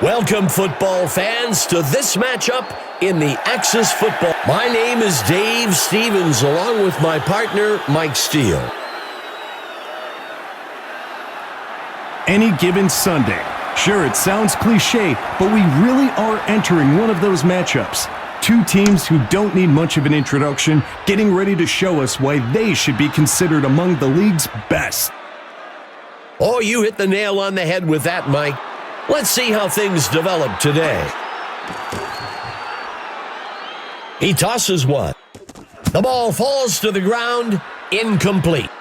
Welcome, football fans, to this matchup in the Axis Football. My name is Dave Stevens, along with my partner, Mike Steele. Any given Sunday. Sure, it sounds cliche, but we really are entering one of those matchups. Two teams who don't need much of an introduction, getting ready to show us why they should be considered among the league's best. Oh, you hit the nail on the head with that, Mike. Let's see how things develop today. He tosses one. The ball falls to the ground, incomplete.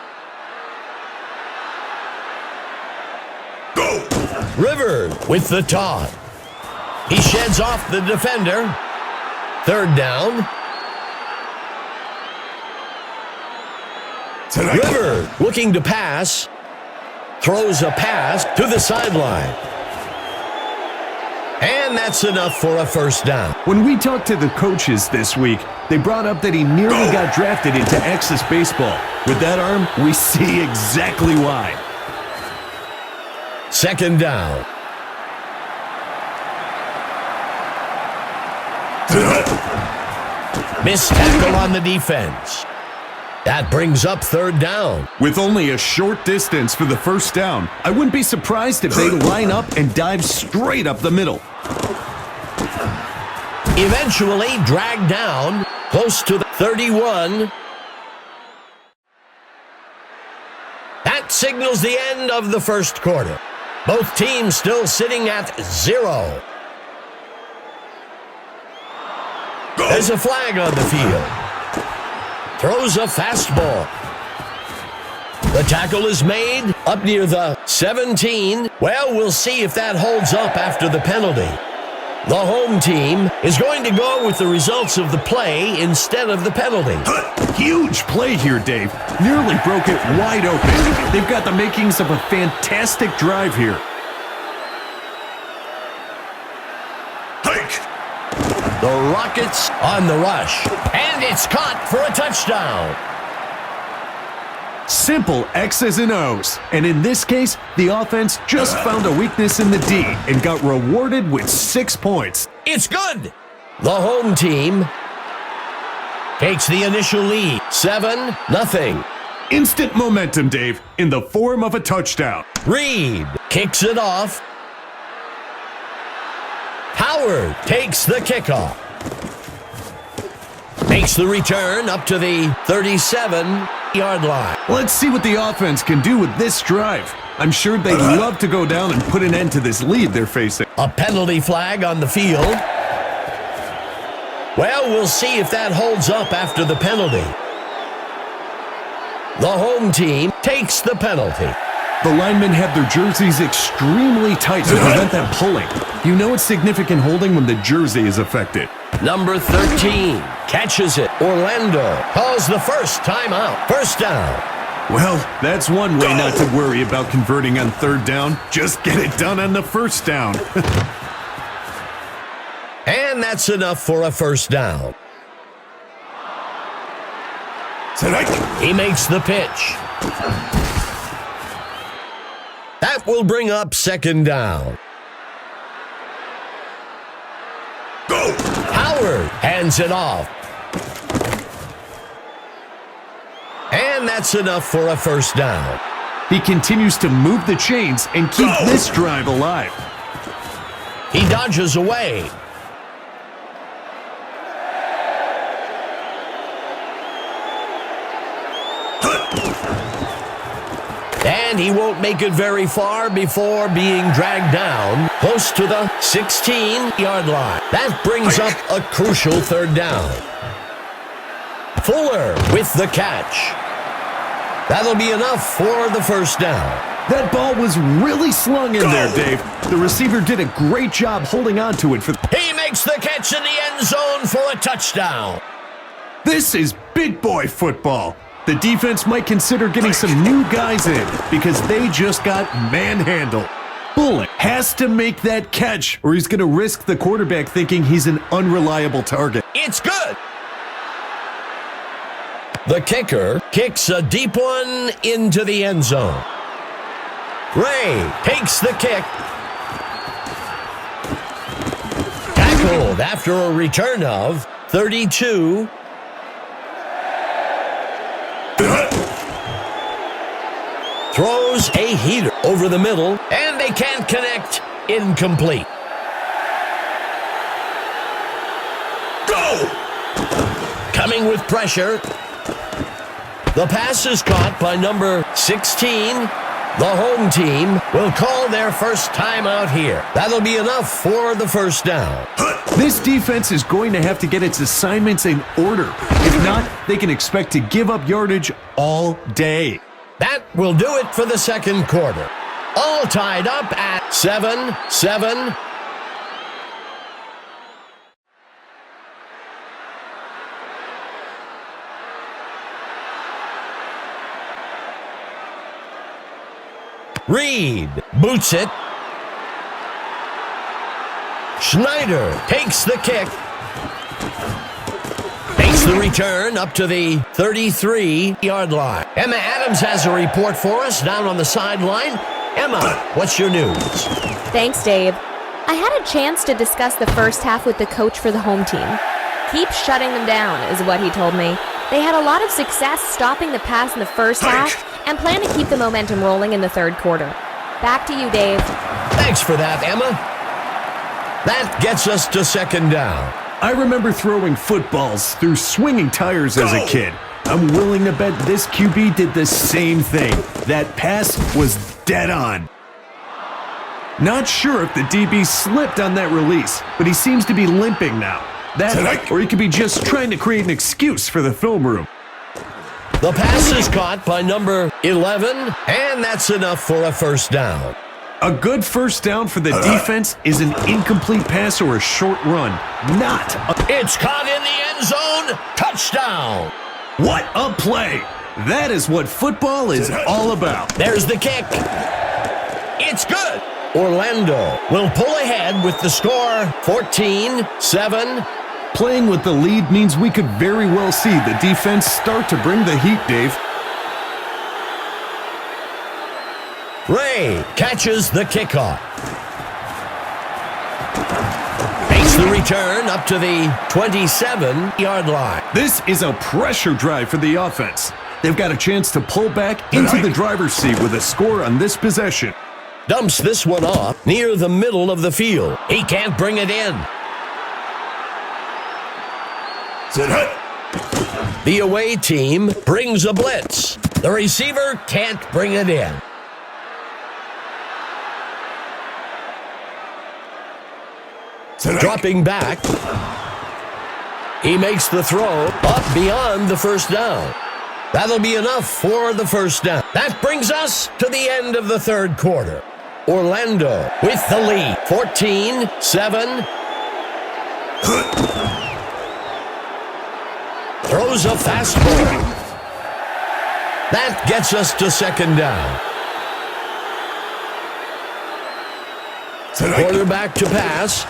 Go! River with the toss. He sheds off the defender. Third down. River looking to pass. Throws a pass to the sideline. And that's enough for a first down. When we talked to the coaches this week, they brought up that he nearly got drafted into Axis baseball. With that arm, we see exactly why. Second down. Missed tackle on the defense. That brings up third down. With only a short distance for the first down, I wouldn't be surprised if they line up and dive straight up the middle. Eventually dragged down close to the 31. That signals the end of the first quarter. Both teams still sitting at 0. There's a flag on the field. Throws a fastball. The tackle is made up near the 17. Well, we'll see if that holds up after the penalty. The home team is going to go with the results of the play instead of the penalty. Huge play here, Dave. Nearly broke it wide open. They've got the makings of a fantastic drive here. The Rockets on the rush. And it's caught for a touchdown. Simple X's and O's. And in this case, the offense just found a weakness in the D and got rewarded with 6 points. It's good. The home team takes the initial lead, 7-0. Instant momentum, Dave, in the form of a touchdown. Reed kicks it off. Howard takes the kickoff. Makes the return up to the 37-yard line. Let's see what the offense can do with this drive. I'm sure they'd love to go down and put an end to this lead they're facing. A penalty flag on the field. Well, we'll see if that holds up after the penalty. The home team takes the penalty. The linemen have their jerseys extremely tight to prevent them pulling. You know it's significant holding when the jersey is affected. Number 13 catches it. Orlando calls the first timeout. First down. Well, that's one way not to worry about converting on third down. Just get it done on the first down. And that's enough for a first down. He makes the pitch. That will bring up second down. Howard hands it off. And that's enough for a first down. He continues to move the chains and keep this drive alive. He dodges away. And he won't make it very far before being dragged down close to the 16-yard line. That brings up a crucial third down. Fuller with the catch. That'll be enough for the first down. That ball was really slung in there, Dave. The receiver did a great job holding on to it. He makes the catch in the end zone for a touchdown. This is big boy football. The defense might consider getting some new guys in because they just got manhandled. Bullock has to make that catch or he's going to risk the quarterback thinking he's an unreliable target. It's good. The kicker kicks a deep one into the end zone. Ray takes the kick. Tackled after a return of 32. Throws a heater over the middle, and they can't connect. Incomplete. Go! Coming with pressure. The pass is caught by number 16. The home team will call their first timeout here. That'll be enough for the first down. This defense is going to have to get its assignments in order. If not, they can expect to give up yardage all day. That will do it for the second quarter. All tied up at 7-7. Reed boots it. Schneider takes the kick. Makes the return up to the 33-yard line. Emma Adams has a report for us down on the sideline. Emma, what's your news? Thanks, Dave. I had a chance to discuss the first half with the coach for the home team. Keep shutting them down, is what he told me. They had a lot of success stopping the pass in the first half and plan to keep the momentum rolling in the third quarter. Back to you, Dave. Thanks for that, Emma. That gets us to second down. I remember throwing footballs through swinging tires as a kid. I'm willing to bet this QB did the same thing. That pass was dead on. Not sure if the DB slipped on that release, but he seems to be limping now. That, or he could be just trying to create an excuse for the film room. The pass is caught by number 11, and that's enough for a first down. A good first down for the defense is an incomplete pass or a short run, not a... It's caught in the end zone. Touchdown. What a play. That is what football is all about. There's the kick. It's good. Orlando will pull ahead with the score 14-7. Playing with the lead means we could very well see the defense start to bring the heat, Dave. Ray catches the kickoff. Makes the return up to the 27-yard line. This is a pressure drive for the offense. They've got a chance to pull back into the driver's seat with a score on this possession. Dumps this one off near the middle of the field. He can't bring it in. The away team brings a blitz. The receiver can't bring it in. Dropping back. He makes the throw up beyond the first down. That'll be enough for the first down. That brings us to the end of the third quarter. Orlando with the lead, 14-7. Throws a fastball. That gets us to second down. Quarterback to pass.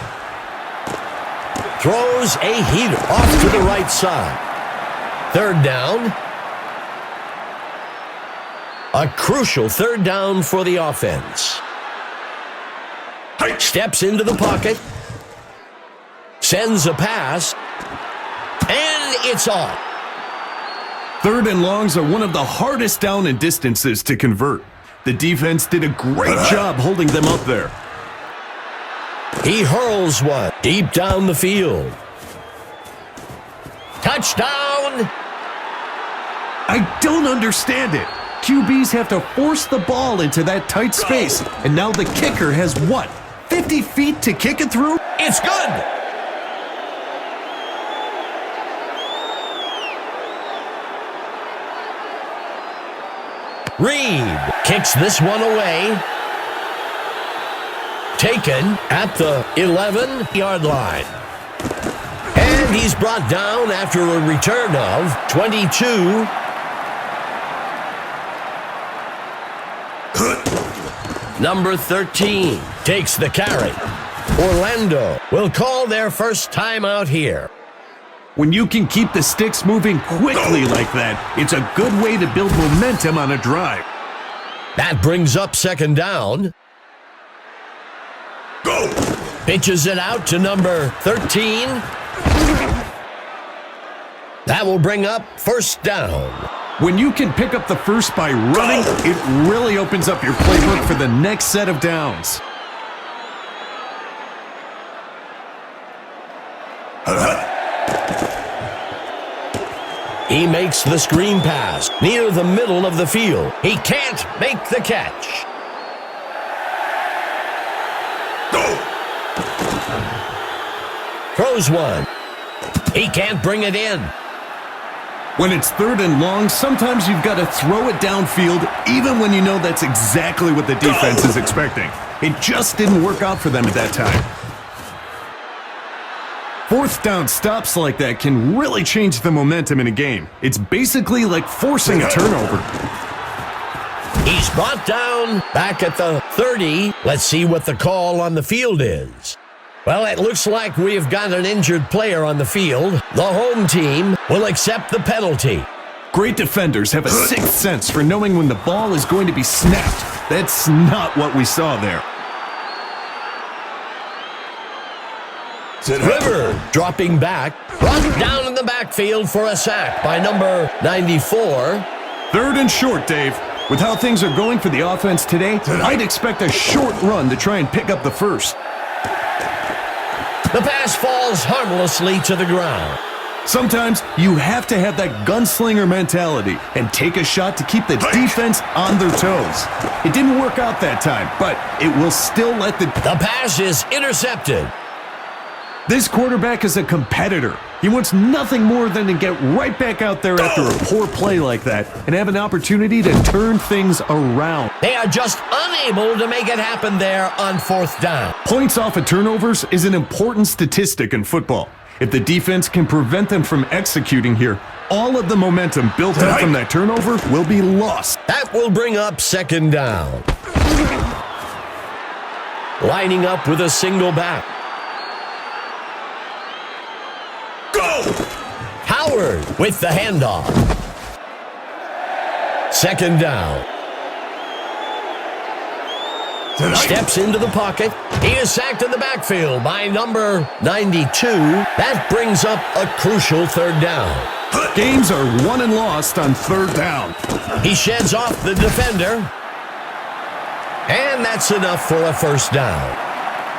Throws a heater off to the right side. Third down. A crucial third down for the offense. Steps into the pocket. Sends a pass. And it's off. Third and longs are one of the hardest down and distances to convert. The defense did a great job holding them up there. He hurls one deep down the field. Touchdown! I don't understand it. QBs have to force the ball into that tight space, and now the kicker has what, 50 feet to kick it through? It's good! Reed kicks this one away. Taken at the 11-yard line. And he's brought down after a return of 22. Number 13 takes the carry. Orlando will call their first timeout here. When you can keep the sticks moving quickly like that, it's a good way to build momentum on a drive. That brings up second down. Go! Pitches it out to number 13. That will bring up first down. When you can pick up the first by running, it really opens up your playbook for the next set of downs. He makes the screen pass near the middle of the field. He can't make the catch. Throws one. He can't bring it in. When it's third and long, sometimes you've got to throw it downfield, even when you know that's exactly what the defense is expecting. It just didn't work out for them at that time. Fourth down stops like that can really change the momentum in a game. It's basically like forcing a turnover. He's brought down back at the 30. Let's see what the call on the field is. Well, it looks like we've got an injured player on the field. The home team will accept the penalty. Great defenders have a sixth sense for knowing when the ball is going to be snapped. That's not what we saw there. River dropping back, brought down in the backfield for a sack by number 94. Third and short, Dave. With how things are going for the offense today, I'd expect a short run to try and pick up the first. The pass falls harmlessly to the ground. Sometimes you have to have that gunslinger mentality and take a shot to keep the defense on their toes. It didn't work out that time, but it will still let the pass is intercepted. This quarterback is a competitor. He wants nothing more than to get right back out there after a poor play like that and have an opportunity to turn things around. They are just unable to make it happen there on fourth down. Points off of turnovers is an important statistic in football. If the defense can prevent them from executing here, all of the momentum built up from that turnover will be lost. That will bring up second down. Lining up with a single back. Howard with the handoff. Second down. Steps into the pocket. He is sacked in the backfield by number 92. That brings up a crucial third down. Games are won and lost on third down. He sheds off the defender. And that's enough for a first down.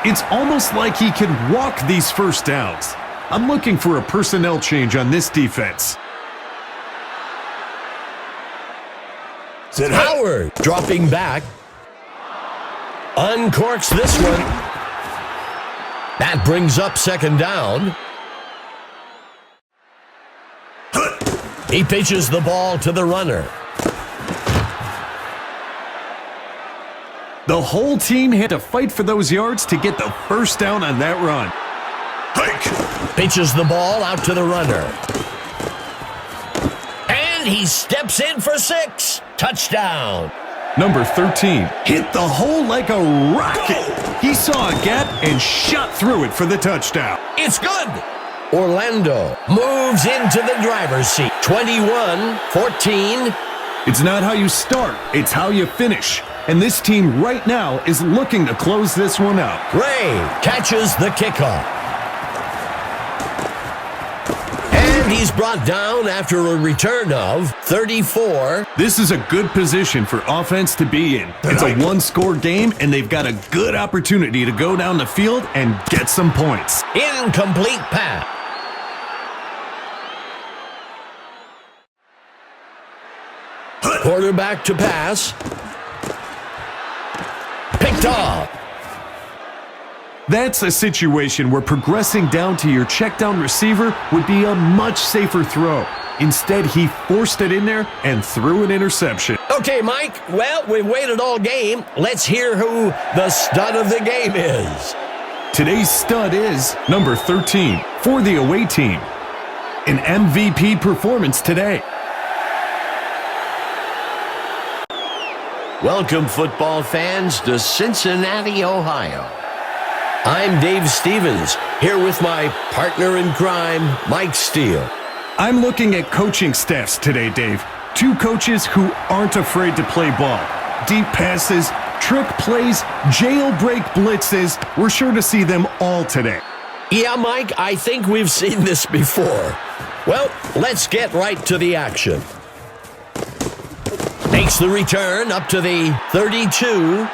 It's almost like he can walk these first downs. I'm looking for a personnel change on this defense. Howard dropping back. Uncorks this one. That brings up second down. He pitches the ball to the runner. The whole team had to fight for those yards to get the first down on that run. Pitches the ball out to the runner. And he steps in for 6. Touchdown. Number 13 hit the hole like a rocket. He saw a gap and shot through it for the touchdown. It's good. Orlando moves into the driver's seat. 21-14. It's not how you start, it's how you finish. And this team right now is looking to close this one out. Ray catches the kickoff. And he's brought down after a return of 34. This is a good position for offense to be in. It's a one-score game, and they've got a good opportunity to go down the field and get some points. Incomplete pass. Quarterback to pass. Picked off. That's a situation where progressing down to your check down receiver would be a much safer throw. Instead, he forced it in there and threw an interception. Okay, Mike. Well, we've waited all game. Let's hear who the stud of the game is. Today's stud is number 13 for the away team. An MVP performance today. Welcome, football fans, to Cincinnati, Ohio. I'm Dave Stevens, here with my partner in crime, Mike Steele. I'm looking at coaching staffs today, Dave. Two coaches who aren't afraid to play ball. Deep passes, trick plays, jailbreak blitzes. We're sure to see them all today. Yeah, Mike, I think we've seen this before. Well, let's get right to the action. Makes the return up to the 32.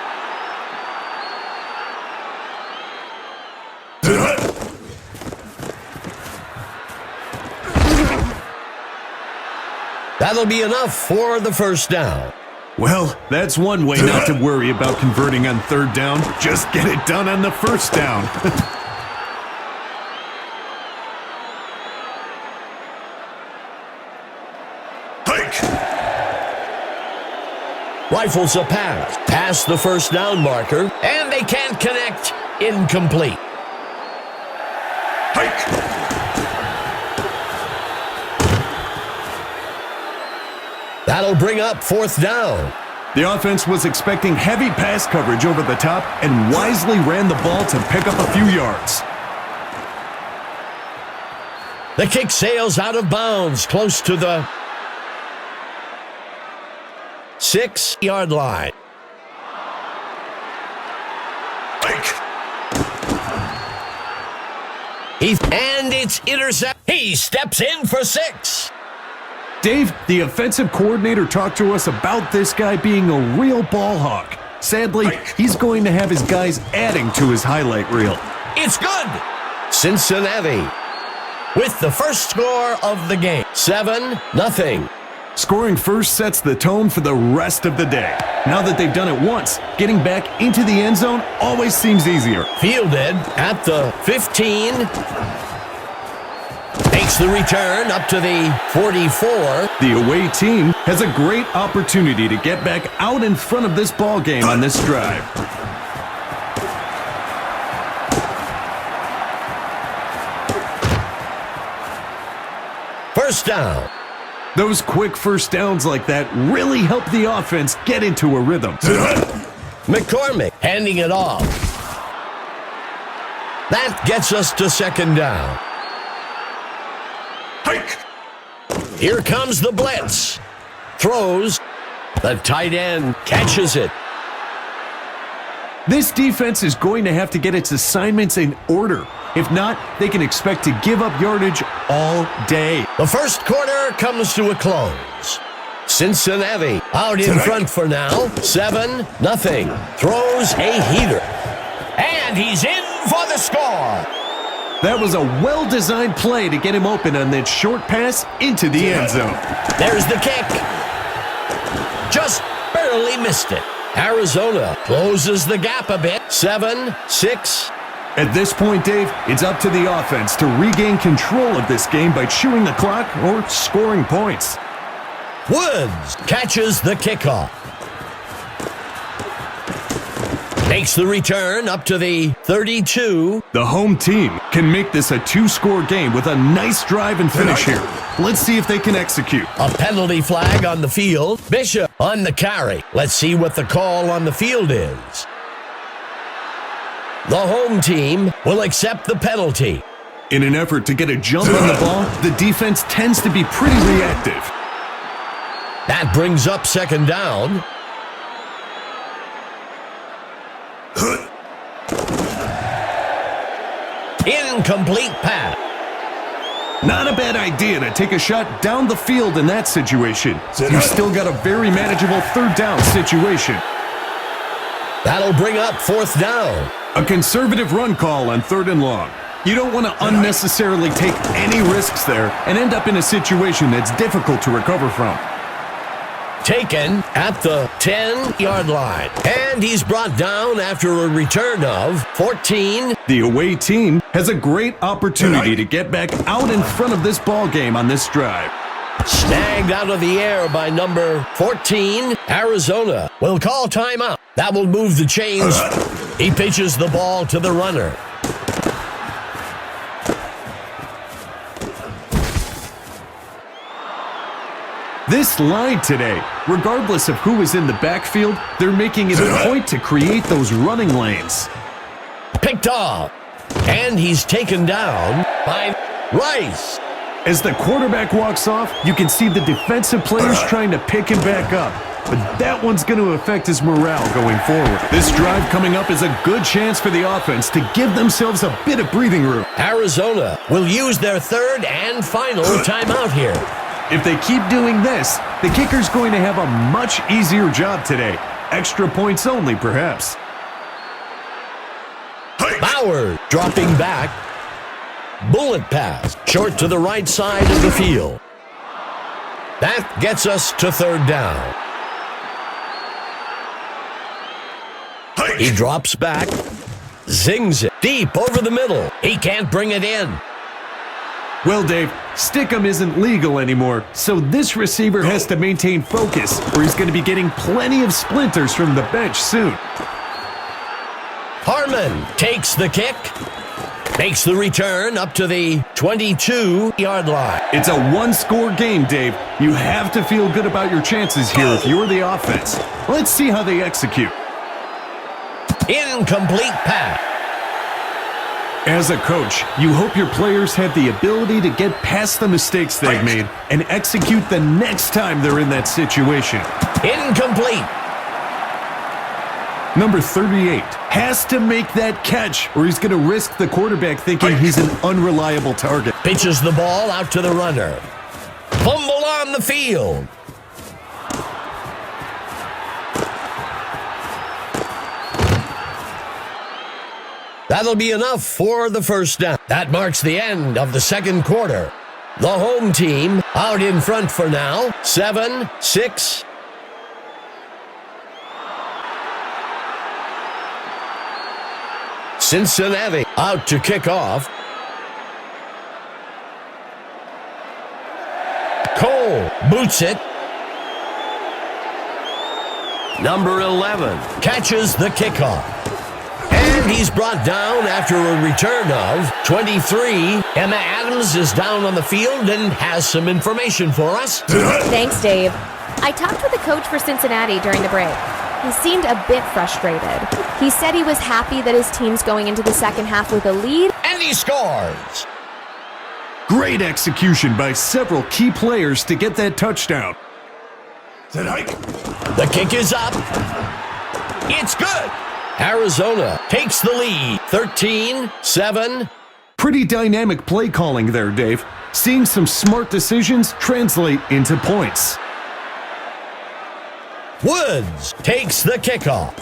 That'll be enough for the first down. Well, that's one way not to worry about converting on third down. Just get it done on the first down. Rifles a pass, past the first down marker, and they can't connect. Incomplete. That'll bring up fourth down. The offense was expecting heavy pass coverage over the top and wisely ran the ball to pick up a few yards. The kick sails out of bounds, close to the 6-yard line. And it's intercepted. He steps in for 6. Dave, the offensive coordinator, talked to us about this guy being a real ball hawk. Sadly, he's going to have his guys adding to his highlight reel. It's good. Cincinnati with the first score of the game, 7-0. Scoring first sets the tone for the rest of the day. Now that they've done it once, getting back into the end zone always seems easier. Fielded at the 15. Makes the return up to the 44. The away team has a great opportunity to get back out in front of this ball game on this drive. First down. Those quick first downs like that really help the offense get into a rhythm. McCormick handing it off. That gets us to second down. Here comes the blitz. Throws. The tight end catches it. This defense is going to have to get its assignments in order. If not, they can expect to give up yardage all day. The first quarter comes to a close. Cincinnati out in front for now. 7-0. Throws a heater. And he's in for the score. That was a well-designed play to get him open on that short pass into the end zone. There's the kick. Just barely missed it. Arizona closes the gap a bit. 7-6. At this point, Dave, it's up to the offense to regain control of this game by chewing the clock or scoring points. Woods catches the kickoff. Makes the return up to the 32. The home team can make this a two-score game with a nice drive and finish here. Let's see if they can execute. A penalty flag on the field. Bishop on the carry. Let's see what the call on the field is. The home team will accept the penalty. In an effort to get a jump on the ball, the defense tends to be pretty reactive. That brings up second down. Incomplete pass. Not a bad idea to take a shot down the field in that situation. You've still got a very manageable third down situation. That'll bring up fourth down. A conservative run call on third and long. You don't want to unnecessarily take any risks there and end up in a situation that's difficult to recover from. Taken at the 10-yard line. And he's brought down after a return of 14. The away team has a great opportunity to get back out in front of this ball game on this drive. Snagged out of the air by number 14. Arizona will call timeout. That will move the chains. He pitches the ball to the runner. This line today, regardless of who is in the backfield, they're making it a point to create those running lanes. Picked off. And he's taken down by Rice. As the quarterback walks off, you can see the defensive players trying to pick him back up. but that one's going to affect his morale going forward. This drive coming up is a good chance for the offense to give themselves a bit of breathing room. Arizona will use their third and final timeout here. If they keep doing this, the kicker's going to have a much easier job today. Extra points only, perhaps. Bauer dropping back. Bullet pass, short to the right side of the field. That gets us to third down. He drops back, zings it deep over the middle. He can't bring it in. Well, Dave, Stickum isn't legal anymore, so this receiver has to maintain focus, or he's going to be getting plenty of splinters from the bench soon. Harmon takes the kick, makes the return up to the 22-yard line. It's a one-score game, Dave. You have to feel good about your chances here if you're the offense. Let's see how they execute. Incomplete pass. As a coach, you hope your players have the ability to get past the mistakes they've made and execute the next time they're in that situation. Incomplete. Number 38 has to make that catch, or he's going to risk the quarterback thinking he's an unreliable target. Pitches the ball out to the runner. Fumble on the field. That'll be enough for the first down. That marks the end of the second quarter. The home team out in front for now, 7-6. Cincinnati out to kick off. Cole boots it. Number 11 catches the kickoff. And he's brought down after a return of 23. Emma Adams is down on the field and has some information for us. Thanks, Dave. I talked with the coach for Cincinnati during the break. He seemed a bit frustrated. He said he was happy that his team's going into the second half with a lead. And he scores. Great execution by several key players to get that touchdown. The kick is up. It's good. Arizona takes the lead, 13-7. Pretty dynamic play calling there, Dave. Seeing some smart decisions translate into points. Woods takes the kickoff.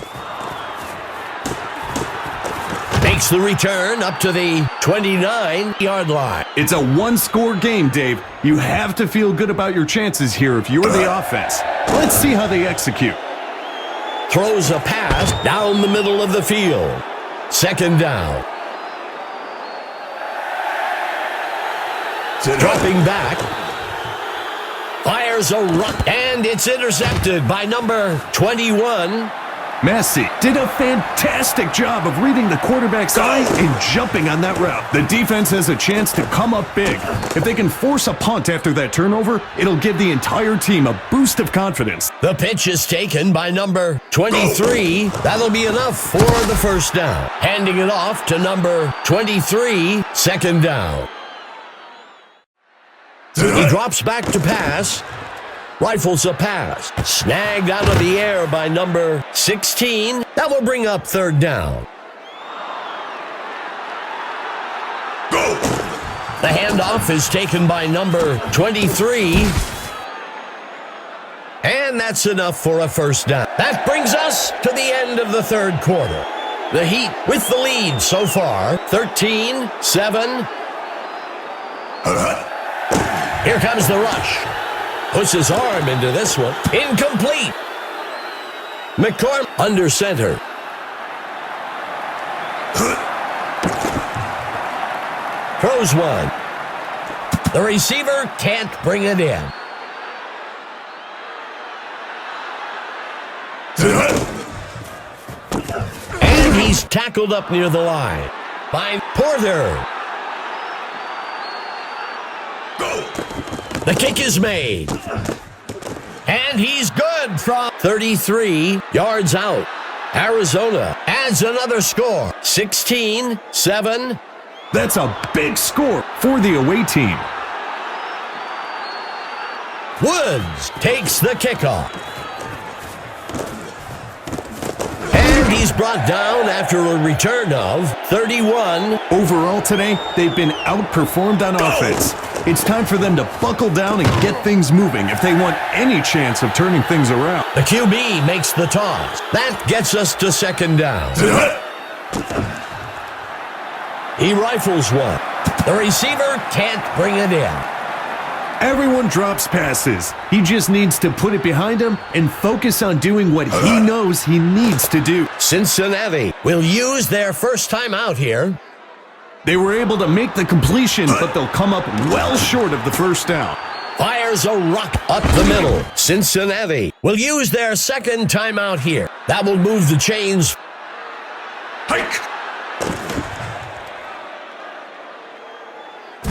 Makes the return up to the 29-yard line. It's a one-score game, Dave. You have to feel good about your chances here if you're the offense. Let's see how they execute. Throws a pass down the middle of the field. Second down. Dropping back. Fires a run, and it's intercepted by number 21. Massey did a fantastic job of reading the quarterback's eye and jumping on that route. The defense has a chance to come up big. If they can force a punt after that turnover, it'll give the entire team a boost of confidence. The pitch is taken by number 23. That'll be enough for the first down. Handing it off to number 23, second down. He drops back to pass. Rifles a pass. Snagged out of the air by number 16. That will bring up third down. Go! The handoff is taken by number 23. And that's enough for a first down. That brings us to the end of the third quarter. The Heat with the lead so far, 13-7. Here comes the rush. Puts his arm into this one. Incomplete. McCormick under center. Throws one. The receiver can't bring it in. And he's tackled up near the line by Porter. The kick is made. And he's good from 33 yards out. Arizona adds another score, 16-7. That's a big score for the away team. Woods takes the kickoff. And he's brought down after a return of 31. Overall today, they've been outperformed on offense. It's time for them to buckle down and get things moving if they want any chance of turning things around. The QB makes the toss. That gets us to second down. He rifles one. The receiver can't bring it in. Everyone drops passes. He just needs to put it behind him and focus on doing what he knows he needs to do. Cincinnati will use their first time out here. They were able to make the completion, but they'll come up well short of the first down. Fires a rock up the middle. Cincinnati will use their second timeout here. That will move the chains. Hike!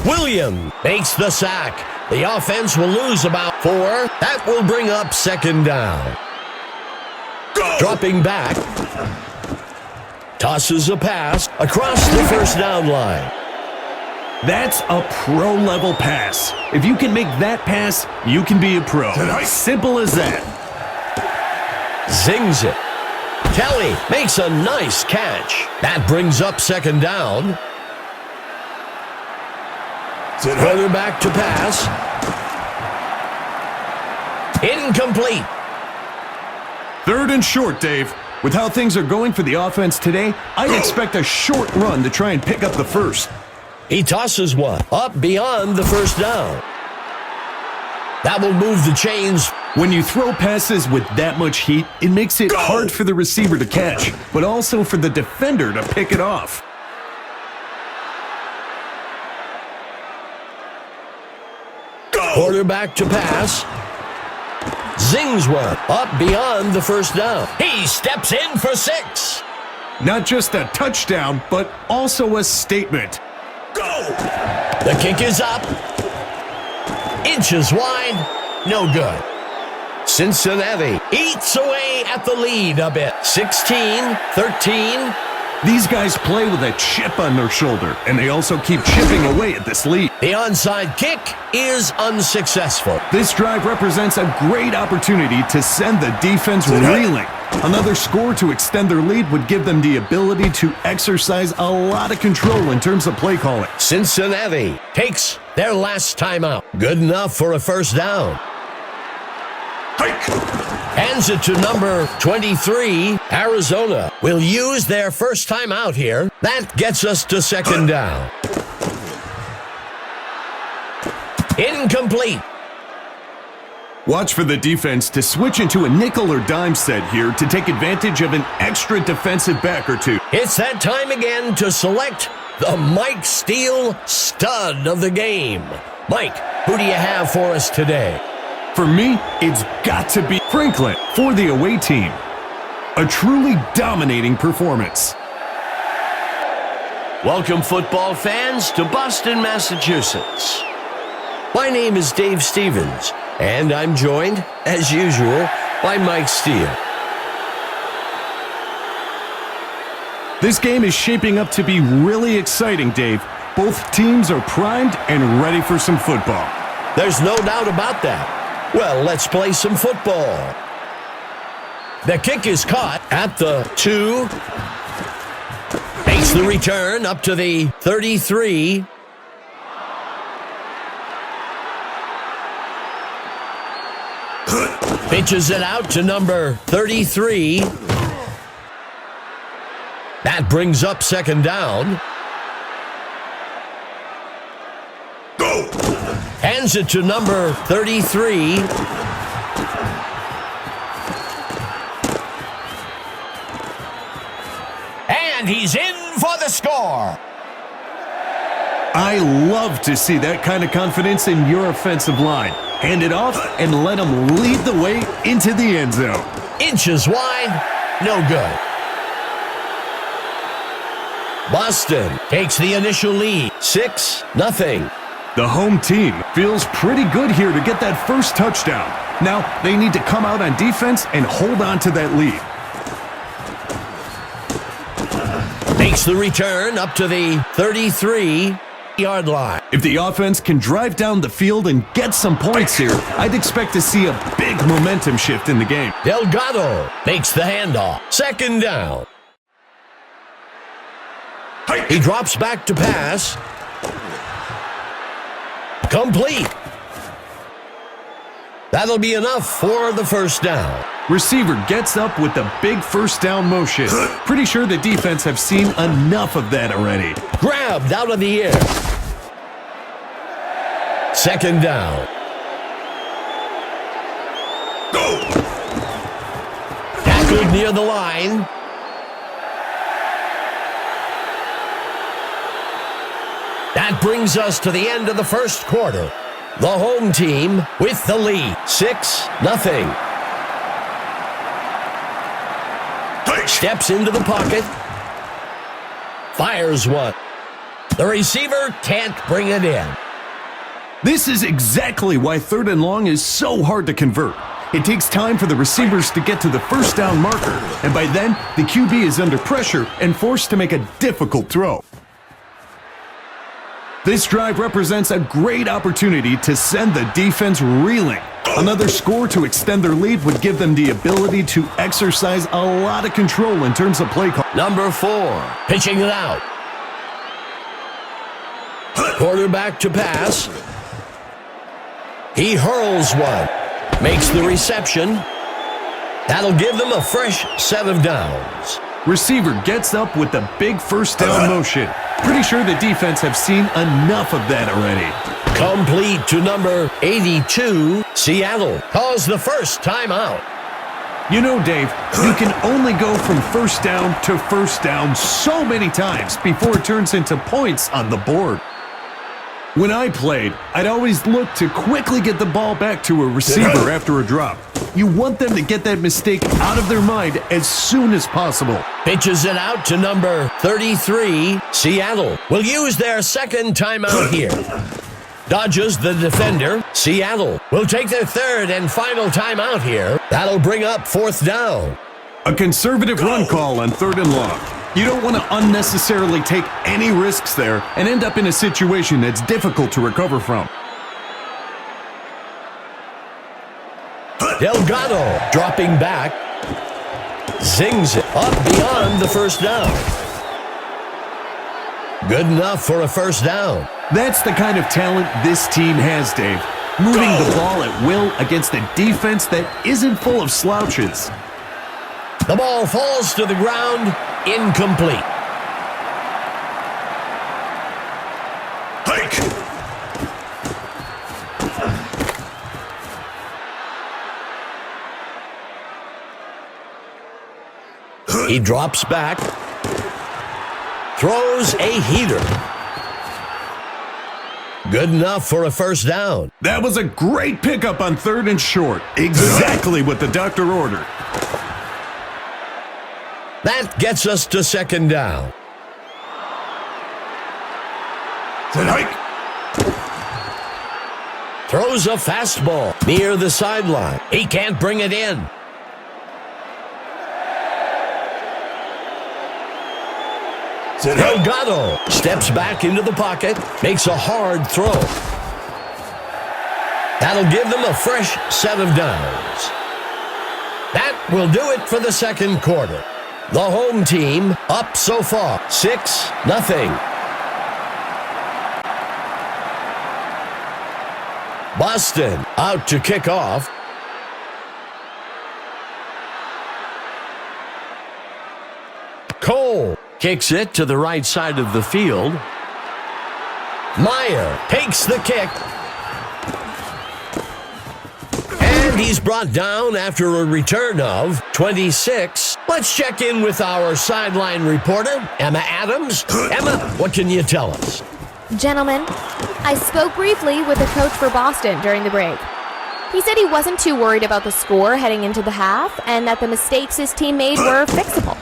William makes the sack. The offense will lose about 4. That will bring up second down. Go! Dropping back. Tosses a pass across the first down line. That's a pro-level pass. If you can make that pass, you can be a pro. Simple as that. Zings it. Kelly makes a nice catch. That brings up second down. Quarterback to pass. Incomplete. Third and short, Dave. With how things are going for the offense today, I'd expect a short run to try and pick up the first. He tosses one up beyond the first down. That will move the chains. When you throw passes with that much heat, it makes it hard for the receiver to catch, but also for the defender to pick it off. Quarterback to pass. Zings one up beyond the first down. He steps in for 6. Not just a touchdown, but also a statement. Go! The kick is up. Inches wide. No good. Cincinnati eats away at the lead a bit. 16-13. These guys play with a chip on their shoulder, and they also keep chipping away at this lead. The onside kick is unsuccessful. This drive represents a great opportunity to send the defense reeling. Another score to extend their lead would give them the ability to exercise a lot of control in terms of play calling. Cincinnati takes their last timeout. Good enough for a first down. Hands it to number 23. Arizona will use their first time out here. That gets us to second down. Incomplete. Watch for the defense to switch into a nickel or dime set here to take advantage of an extra defensive back or two. It's that time again to select the Mike Steele stud of the game. Mike, who do you have for us today? For me, it's got to be Franklin for the away team. A truly dominating performance. Welcome, football fans, to Boston, Massachusetts. My name is Dave Stevens, and I'm joined, as usual, by Mike Steele. This game is shaping up to be really exciting, Dave. Both teams are primed and ready for some football. There's no doubt about that. Well, let's play some football. The kick is caught at the 2. Makes the return up to the 33. Pitches it out to number 33. That brings up second down. Go! Hands it to number 33. And he's in for the score. I love to see that kind of confidence in your offensive line. Hand it off and let them lead the way into the end zone. Inches wide, no good. Boston takes the initial lead, 6-0. The home team feels pretty good here to get that first touchdown. Now, they need to come out on defense and hold on to that lead. Makes the return up to the 33. Yard line. If the offense can drive down the field and get some points here, I'd expect to see a big momentum shift in the game. Delgado makes the handoff. Second down. He drops back to pass. Complete. That'll be enough for the first down. Receiver gets up with the big first down motion. Pretty sure the defense have seen enough of that already. Grabbed out of the air. Second down. Go. Tackled near the line. That brings us to the end of the first quarter. The home team with the lead, 6-0. Steps into the pocket. Fires one. The receiver can't bring it in. This is exactly why 3rd and long is so hard to convert. It takes time for the receivers to get to the first down marker, and by then, the QB is under pressure and forced to make a difficult throw. This drive represents a great opportunity to send the defense reeling. Another score to extend their lead would give them the ability to exercise a lot of control in terms of play call. Number 4, pitching it out. Quarterback to pass. He hurls one. Makes the reception. That'll give them a fresh set of downs. Receiver gets up with the big first down motion. Pretty sure the defense have seen enough of that already. Complete to number 82, Seattle calls the first timeout. You know, Dave, you can only go from first down to first down so many times before it turns into points on the board. When I played, I'd always look to quickly get the ball back to a receiver after a drop. You want them to get that mistake out of their mind as soon as possible. Pitches it out to number 33, Seattle will use their second timeout here. Dodges the defender. Seattle will take their third and final timeout here. That'll bring up 4th down. A conservative run call on 3rd and long. You don't want to unnecessarily take any risks there and end up in a situation that's difficult to recover from. Delgado dropping back. Zings it up beyond the first down. Good enough for a first down. That's the kind of talent this team has, Dave. Moving the ball at will against a defense that isn't full of slouches. The ball falls to the ground, incomplete. He drops back, throws a heater. Good enough for a first down. That was a great pickup on 3rd and short. Exactly what the doctor ordered. That gets us to 2nd down. Throws a fastball near the sideline. He can't bring it in. Delgado steps back into the pocket, makes a hard throw. That'll give them a fresh set of downs. That will do it for the second quarter. The home team up so far, 6-0. Boston out to kick off. Cole kicks it to the right side of the field. Meyer takes the kick. And he's brought down after a return of 26. Let's check in with our sideline reporter, Emma Adams. Emma, what can you tell us? Gentlemen, I spoke briefly with the coach for Boston during the break. He said he wasn't too worried about the score heading into the half and that the mistakes his team made were fixable.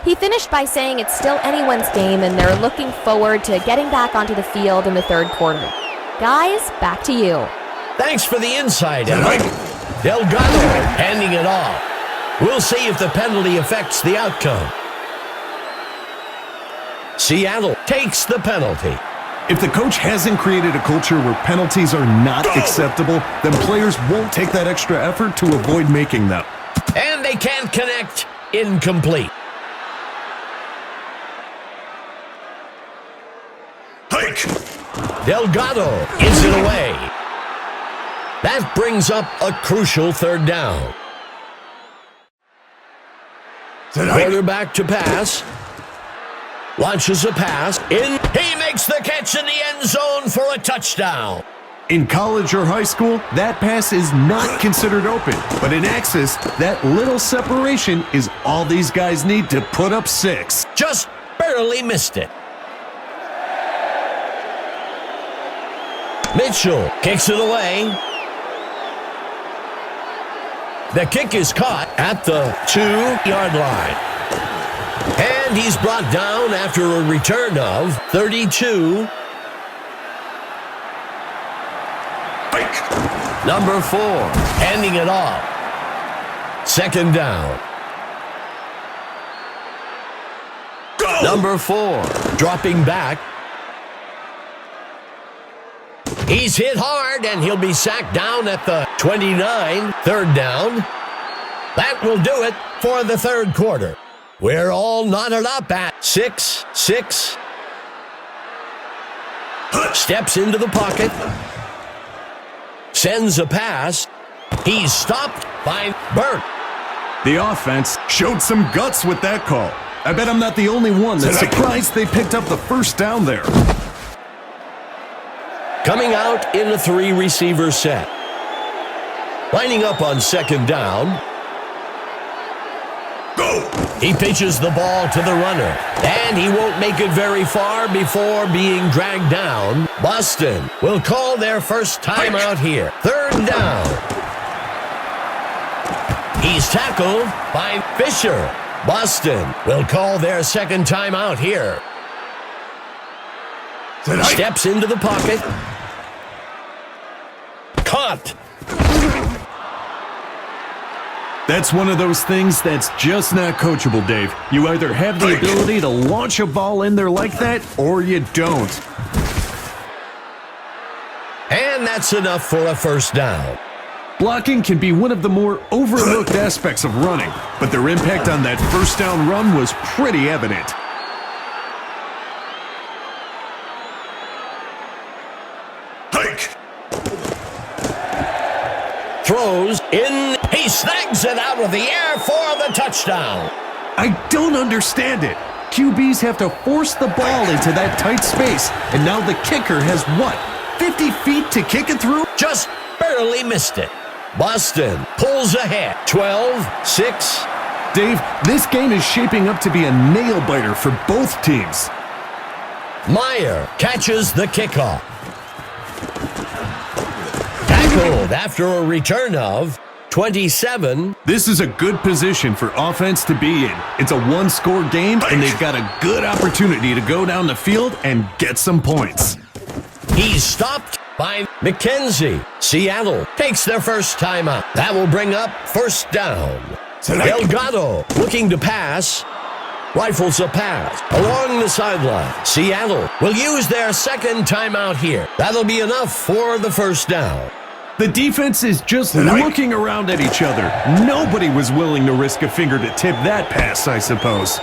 He finished by saying it's still anyone's game and they're looking forward to getting back onto the field in the 3rd quarter. Guys, back to you. Thanks for the insight, Emma. Delgado handing it off. We'll see if the penalty affects the outcome. Seattle takes the penalty. If the coach hasn't created a culture where penalties are not acceptable, then players won't take that extra effort to avoid making them. And they can't connect. Incomplete. Hike! Delgado gives it away. That brings up a crucial third down. Quarterback to pass. Launches a pass. He makes the catch in the end zone for a touchdown. In college or high school, that pass is not considered open. But in Axis, that little separation is all these guys need to put up 6. Just barely missed it. Mitchell kicks it away. The kick is caught at the 2-yard line. And he's brought down after a return of 32. Number 4, handing it off. Second down. Go! Number 4, dropping back. He's hit hard, and he'll be sacked down at the 29. Third down. That will do it for the third quarter. We're all knotted up at 6-6. Steps into the pocket. Sends a pass. He's stopped by Burke. The offense showed some guts with that call. I bet I'm not the only one that's surprised they picked up the first down there. Coming out in a 3-receiver set. Lining up on second down. Go! He pitches the ball to the runner, and he won't make it very far before being dragged down. Boston will call their first timeout here. Third down. He's tackled by Fisher. Boston will call their second timeout here. Steps into the pocket. Caught. That's one of those things that's just not coachable, Dave. You either have the ability to launch a ball in there like that, or you don't. And that's enough for a first down. Blocking can be one of the more overlooked aspects of running, but their impact on that first down run was pretty evident. Hike! Throws in. He snags it out of the air for the touchdown. I don't understand it. QBs have to force the ball into that tight space, and now the kicker has what, 50 feet to kick it through? Just barely missed it. Boston pulls ahead, 12-6. Dave, this game is shaping up to be a nail-biter for both teams. Meyer catches the kickoff. Tackled after a return of 27. This is a good position for offense to be in. It's a one-score game, and they've got a good opportunity to go down the field and get some points. He's stopped by McKenzie. Seattle takes their first timeout. That will bring up first down. Delgado looking to pass. Rifles a pass along the sideline. Seattle will use their second timeout here. That'll be enough for the first down. The defense is just looking around at each other. Nobody was willing to risk a finger to tip that pass, I suppose.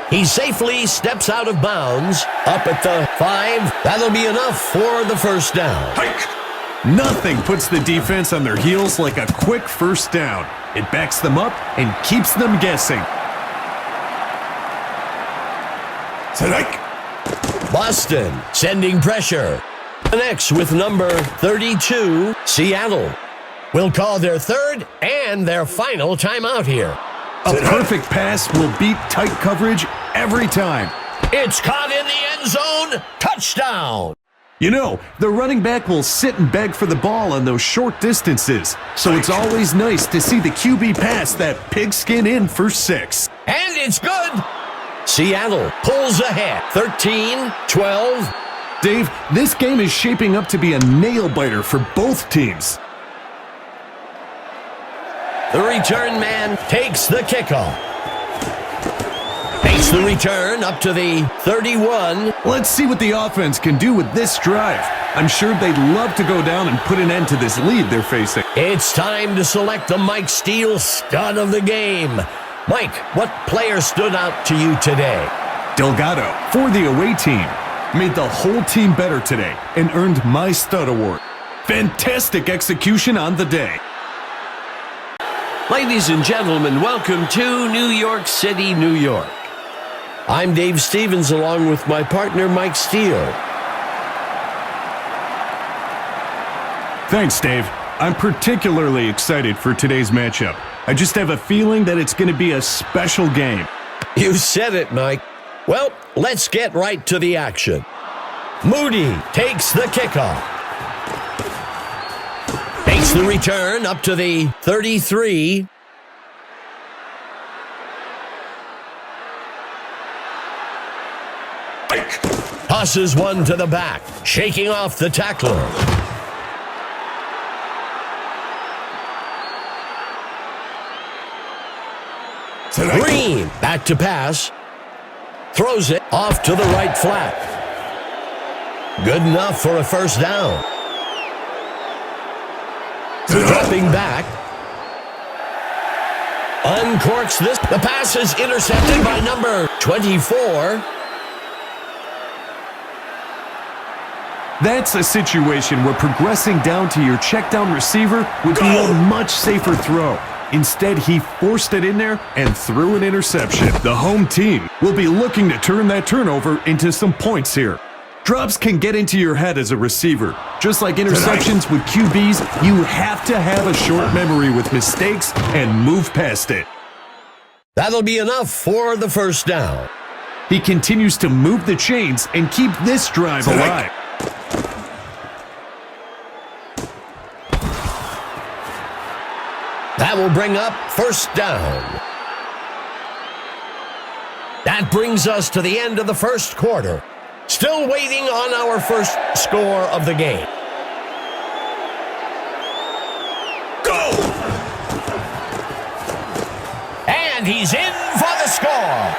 He safely steps out of bounds, up at the 5. That'll be enough for the first down. Nothing puts the defense on their heels like a quick first down. It backs them up and keeps them guessing. Boston sending pressure. Connects with number 32, Seattle. Will call their third and their final timeout here. A perfect pass will beat tight coverage every time. It's caught in the end zone. Touchdown. You know, the running back will sit and beg for the ball on those short distances, so it's always nice to see the QB pass that pigskin in for 6. And it's good. Seattle pulls ahead, 13-12. Dave, this game is shaping up to be a nail-biter for both teams. The return man takes the kickoff. He Takes the return up to the 31. Let's see what the offense can do with this drive. I'm sure they'd love to go down and put an end to this lead they're facing. It's time to select the Mike Steele stud of the game. Mike, what player stood out to you today? Delgado, for the away team, made the whole team better today and earned my stud award. Fantastic execution on the day. Ladies and gentlemen, welcome to New York City, New York. I'm Dave Stevens along with my partner Mike Steele. Thanks, Dave. I'm particularly excited for today's matchup. I just have a feeling that it's going to be a special game. You said it, Mike. Well, let's get right to the action. Moody takes the kickoff. Takes the return up to the 33. Tosses one to the back, shaking off the tackler. Green, back to pass. Throws it off to the right flat. Good enough for a first down. Dropping back. Uncorks this. The pass is intercepted by number 24. That's a situation where progressing down to your check down receiver would be a much safer throw. Instead, he forced it in there and threw an interception. The home team will be looking to turn that turnover into some points here. Drops can get into your head as a receiver. Just like interceptions with QBs, you have to have a short memory with mistakes and move past it. That'll be enough for the first down. He continues to move the chains and keep this drive alive. That will bring up first down. That brings us to the end of the first quarter. Still waiting on our first score of the game. Go! And he's in for the score.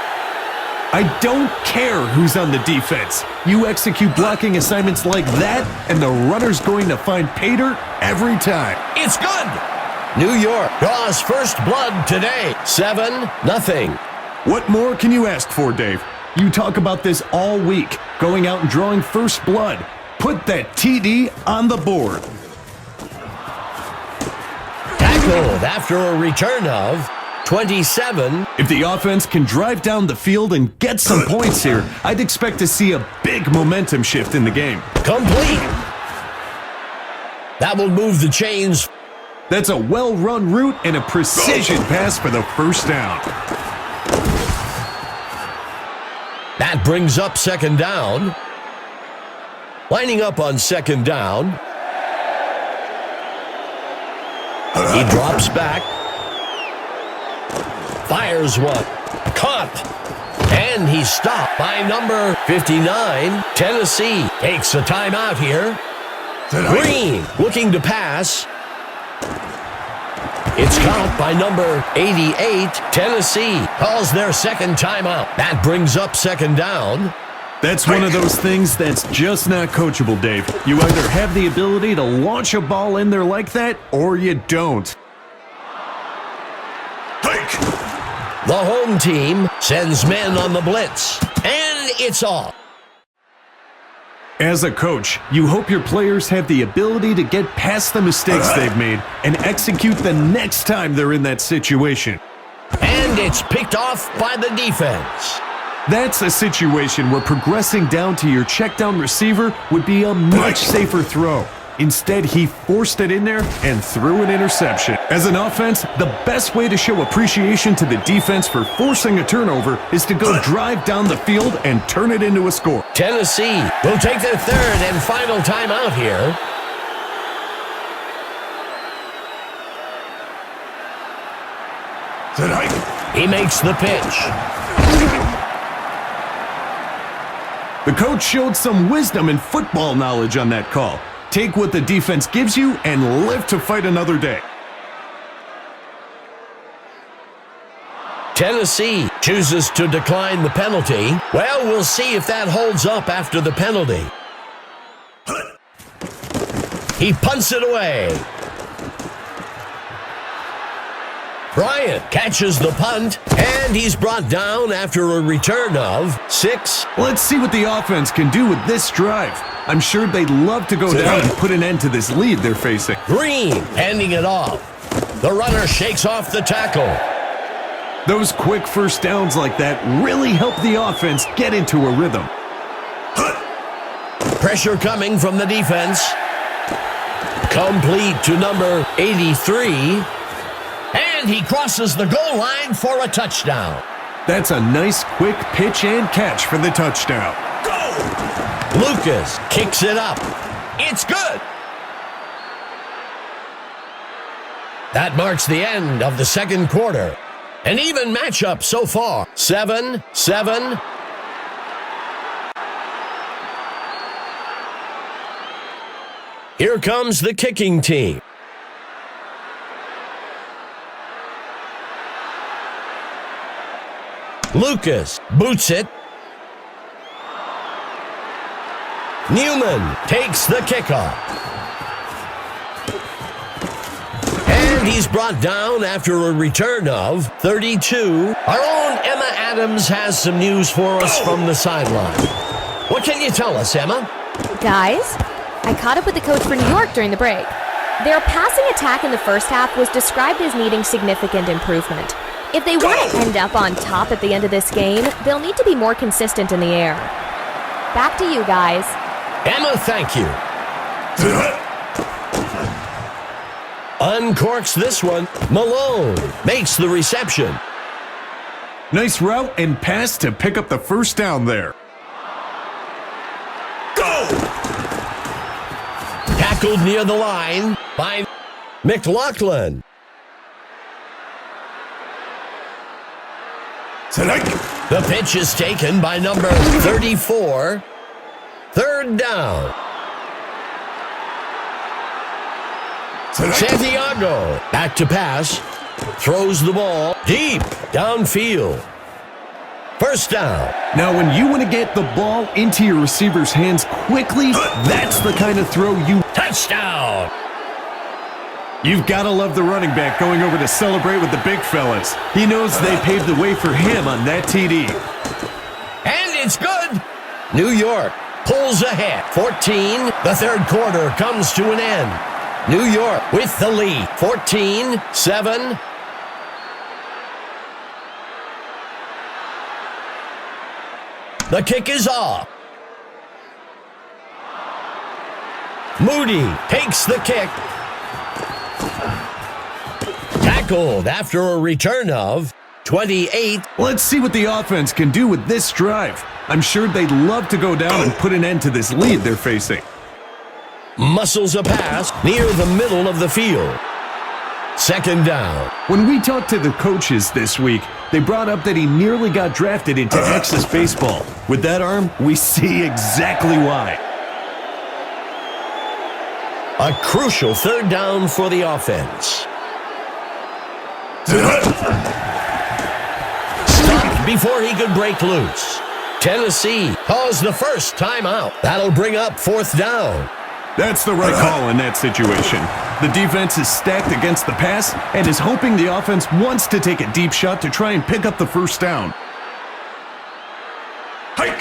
I don't care who's on the defense. You execute blocking assignments like that, and the runner's going to find pay dirt every time. It's good. New York draws first blood today, 7-0. What more can you ask for, Dave? You talk about this all week, going out and drawing first blood. Put that TD on the board. Tackled after a return of 27. If the offense can drive down the field and get some points here, I'd expect to see a big momentum shift in the game. Complete. That will move the chains. That's a well-run route and a precision pass for the first down. That brings up second down. Lining up on second down. He drops back. Fires one. Caught. And he's stopped by number 59. Tennessee takes a timeout here. Green looking to pass. It's caught by number 88. Tennessee calls their second timeout. That brings up second down. That's one of those things that's just not coachable, Dave. You either have the ability to launch a ball in there like that, or you don't. The home team sends men on the blitz, and it's off. As a coach, you hope your players have the ability to get past the mistakes they've made and execute the next time they're in that situation. And it's picked off by the defense. That's a situation where progressing down to your check down receiver would be a much safer throw. Instead, he forced it in there and threw an interception. As an offense, the best way to show appreciation to the defense for forcing a turnover is to go drive down the field and turn it into a score. Tennessee will take their third and final timeout here. He makes the pitch. The coach showed some wisdom and football knowledge on that call. Take what the defense gives you and live to fight another day. Tennessee chooses to decline the penalty. Well, we'll see if that holds up after the penalty. He punts it away. Bryant catches the punt, and he's brought down after a return of 6. Let's see what the offense can do with this drive. I'm sure they'd love to go down and put an end to this lead they're facing. Green handing it off. The runner shakes off the tackle. Those quick first downs like that really help the offense get into a rhythm. Pressure coming from the defense. Complete to number 83. And he crosses the goal line for a touchdown. That's a nice quick pitch and catch for the touchdown. Go! Lucas kicks it up. It's good. That marks the end of the second quarter. An even matchup so far. 7-7. Here comes the kicking team. Lucas boots it. Newman takes the kickoff. And he's brought down after a return of 32. Our own Emma Adams has some news for us from the sideline. What can you tell us, Emma? Guys, I caught up with the coach for New York during the break. Their passing attack in the first half was described as needing significant improvement. If they want to end up on top at the end of this game, they'll need to be more consistent in the air. Back to you guys. Emma, thank you. Uncorks this one. Malone makes the reception. Nice route and pass to pick up the first down there. Go! Tackled near the line by McLaughlin. The pitch is taken by number 34. Third down. Santiago back to pass. Throws the ball deep downfield. First down. Now, when you want to get the ball into your receiver's hands quickly, that's the kind of throw you... Touchdown. You've got to love the running back going over to celebrate with the big fellas. He knows they paved the way for him on that TD. And it's good. New York pulls ahead. 14. The third quarter comes to an end. New York with the lead. 14-7. The kick is off. Moody takes the kick. Tackled after a return of 28. Let's see what the offense can do with this drive. I'm sure they'd love to go down and put an end to this lead they're facing. Muscles a pass near the middle of the field. Second down. When we talked to the coaches this week, they brought up that he nearly got drafted into Texas baseball. With that arm, we see exactly why. A crucial third down for the offense. Stopped before he could break loose. Tennessee calls the first timeout. That'll bring up fourth down. That's the right call in that situation. The defense is stacked against the pass and is hoping the offense wants to take a deep shot to try and pick up the first down. Hike!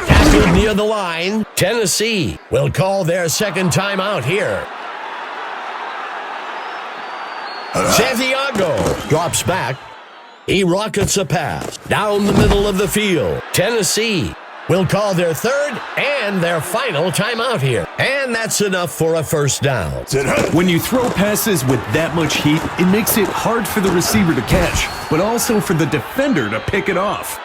Tackled near the line. Tennessee will call their second timeout here. Santiago drops back. He rockets a pass down the middle of the field. Tennessee will call their third and their final timeout here. And that's enough for a first down. When you throw passes with that much heat, it makes it hard for the receiver to catch, but also for the defender to pick it off.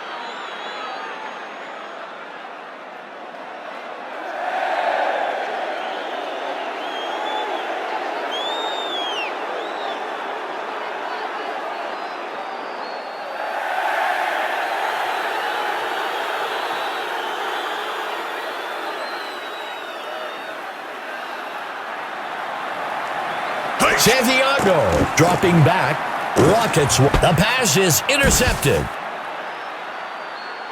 Santiago dropping back. Rockets. The pass is intercepted.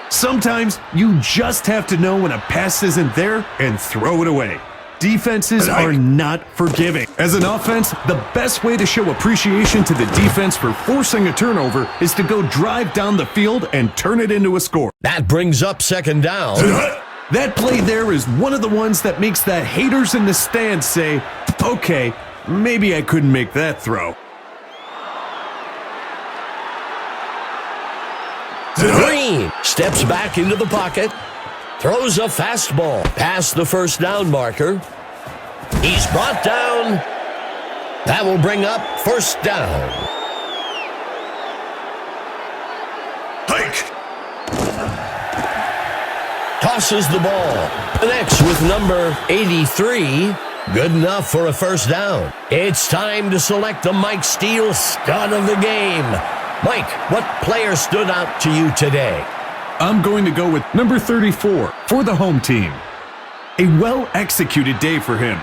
Sometimes you just have to know when a pass isn't there and throw it away. Defenses are not forgiving. As an offense, the best way to show appreciation to the defense for forcing a turnover is to go drive down the field and turn it into a score. That brings up second down. That play there is one of the ones that makes the haters in the stands say, okay, maybe I couldn't make that throw. Green steps back into the pocket, throws a fastball past the first down marker. He's brought down. That will bring up first down. Hike. Tosses the ball. Connects with number 83. Good enough for a first down. It's time to select the Mike Steele stud of the game. Mike, what player stood out to you today? I'm going to go with number 34 for the home team. A well-executed day for him.